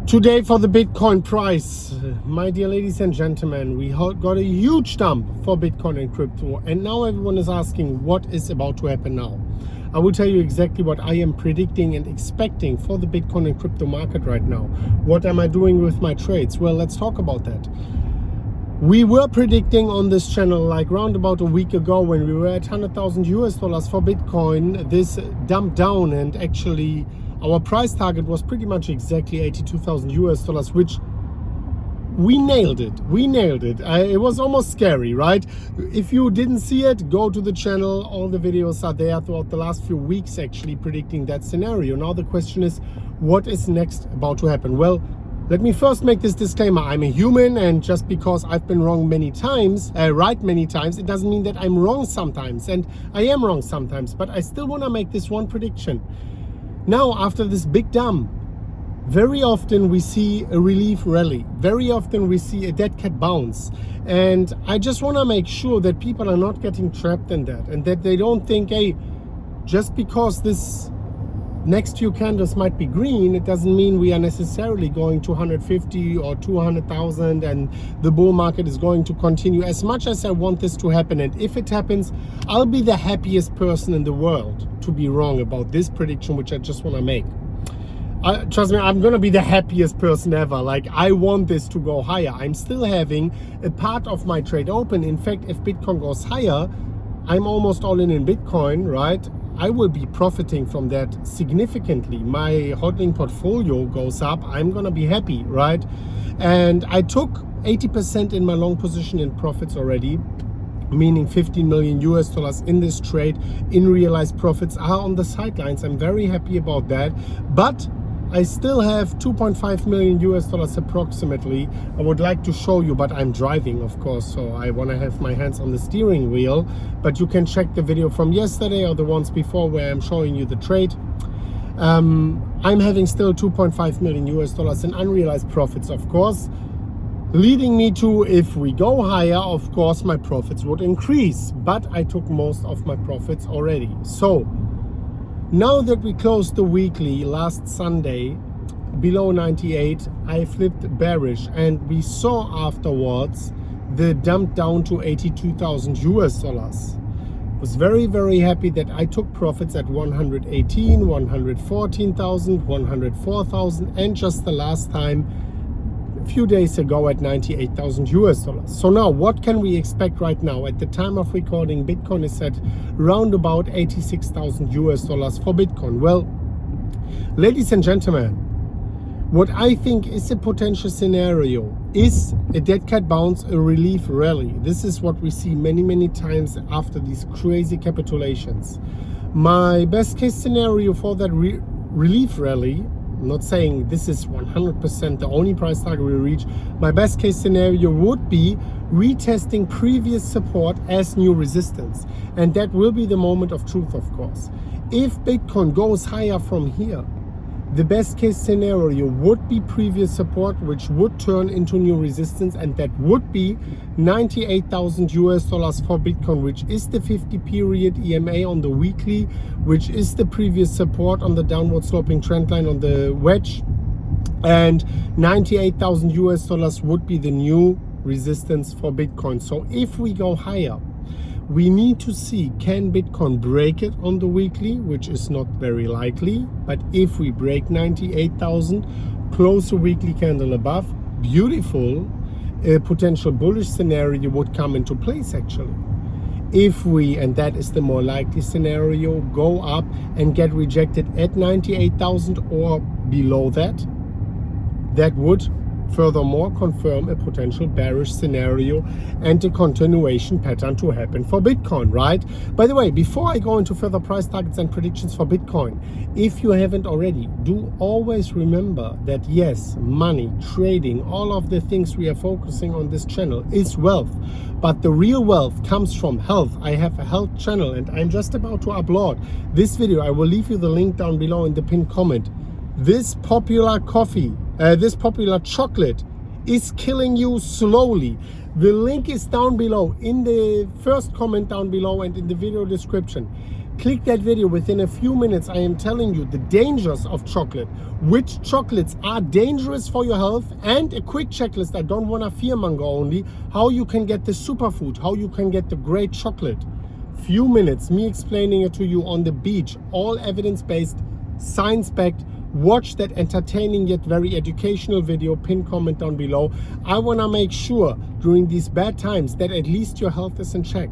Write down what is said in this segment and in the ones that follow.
Today for the Bitcoin price, my dear ladies and gentlemen, we got a huge dump for Bitcoin and crypto, and now everyone is asking what is about to happen now. I will tell you exactly what I am predicting and expecting for the Bitcoin and crypto market right now. What am I doing with my trades? Well, let's talk about that. We were predicting on this channel like round about a week ago when we were at $100,000 for Bitcoin, this dumped down, and actually our price target was pretty much exactly $82,000, which we nailed it. It was almost scary, right? If you didn't see it, go to the channel. All the videos are there throughout the last few weeks actually predicting that scenario. Now the question is, what is next about to happen? Well, let me first make this disclaimer. I'm a human, and just because I've been wrong many times, right many times, it doesn't mean that I'm wrong sometimes. And I am wrong sometimes, but I still want to make this one prediction. Now, after this big dump, very often we see a relief rally. Very often we see a dead cat bounce. And I just want to make sure that people are not getting trapped in that, and that they don't think, hey, just because this next few candles might be green, it doesn't mean we are necessarily going to 150 or 200,000 and the bull market is going to continue. As much as I want this to happen, and if it happens, I'll be the happiest person in the world to be wrong about this prediction, which I just want to make. Trust me, I'm gonna be the happiest person ever. Like, I want this to go higher. I'm still having a part of my trade open. In fact, if Bitcoin goes higher, I'm almost all in Bitcoin, right? I will be profiting from that significantly. My holding portfolio goes up. I'm gonna be happy, right? And I took 80% in my long position in profits already, meaning $15 million in this trade. In realized profits are on the sidelines. I'm very happy about that. But I still have $2.5 million approximately. I would like to show you, but I'm driving, of course, so I want to have my hands on the steering wheel. But you can check the video from yesterday or the ones before where I'm showing you the trade. I'm having still $2.5 million in unrealized profits, of course, leading me to, if we go higher, of course, my profits would increase. But I took most of my profits already. So now that we closed the weekly last Sunday below 98, I flipped bearish, and we saw afterwards the dump down to $82,000. Was very, very happy that I took profits at 118, 114,000, 104,000, and just the last time a few days ago at $98,000. So now what can we expect right now? At the time of recording, Bitcoin is at round about $86,000 for Bitcoin. Well, ladies and gentlemen, what I think is a potential scenario is a dead cat bounce, a relief rally. This is what we see many, many times after these crazy capitulations. My best case scenario for that relief rally, I'm not saying this is 100% the only price target we reach. My best case scenario would be retesting previous support as new resistance. And that will be the moment of truth, of course. If Bitcoin goes higher from here, the best case scenario would be previous support, which would turn into new resistance, and that would be $98,000 for Bitcoin, which is the 50-period EMA on the weekly, which is the previous support on the downward sloping trend line on the wedge, and $98,000 would be the new resistance for Bitcoin. So if we go higher, we need to see, can Bitcoin break it on the weekly, which is not very likely. But if we break 98,000, close a weekly candle above, beautiful, a potential bullish scenario would come into place actually. If we, and that is the more likely scenario, go up and get rejected at 98,000 or below that, that would furthermore confirm a potential bearish scenario and a continuation pattern to happen for Bitcoin, right? By the way, before I go into further price targets and predictions for Bitcoin, if you haven't already, do always remember that yes, money, trading, all of the things we are focusing on this channel is wealth, but the real wealth comes from health. I have a health channel, and I'm just about to upload this video. I will leave you the link down below in the pinned comment. This popular coffee, this popular chocolate is killing you slowly. The link is down below in the first comment down below and in the video description. Click that video. Within a few minutes, I am telling you the dangers of chocolate, which chocolates are dangerous for your health, and a quick checklist. I don't want to fearmonger only. How you can get the superfood, how you can get the great chocolate. Few minutes, me explaining it to you on the beach, all evidence-based, science-backed. Watch that entertaining yet very educational video, pin comment down below. I want to make sure during these bad times that at least your health is in check.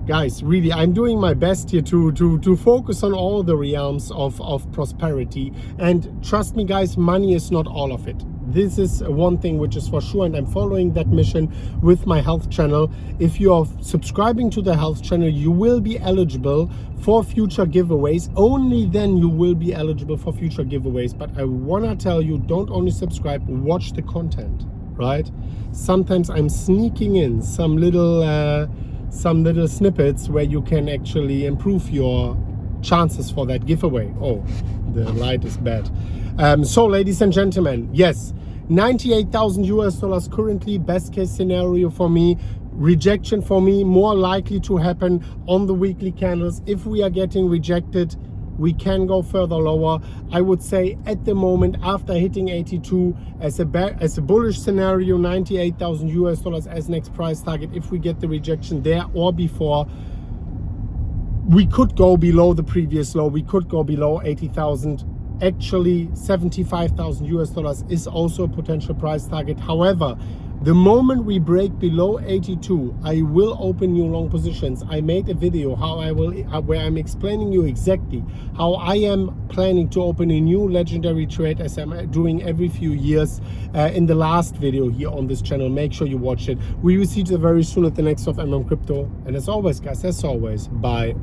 Guys, really, I'm doing my best here to focus on all the realms of prosperity. And trust me, guys, money is not all of it. This is one thing which is for sure, and I'm following that mission with my health channel. If you are subscribing to the health channel, you will be eligible for future giveaways. Only then you will be eligible for future giveaways. But I want to tell you, don't only subscribe, watch the content, right? Sometimes I'm sneaking in some little snippets where you can actually improve your chances for that giveaway. Oh, the light is bad. So ladies and gentlemen, yes, $98,000 currently, best case scenario for me. Rejection for me more likely to happen on the weekly candles. If we are getting rejected, we can go further lower. I would say at the moment, after hitting 82 as a bullish scenario, $98,000 as next price target. If we get the rejection there or before, we could go below the previous low. We could go below 80,000. Actually, $75,000 is also a potential price target. However, the moment we break below 82, I will open new long positions. I made a video where I'm explaining you exactly how I am planning to open a new legendary trade, as I'm doing every few years in the last video here on this channel. Make sure you watch it. We will see you very soon at the next of MM Crypto. And as always, guys, as always, bye.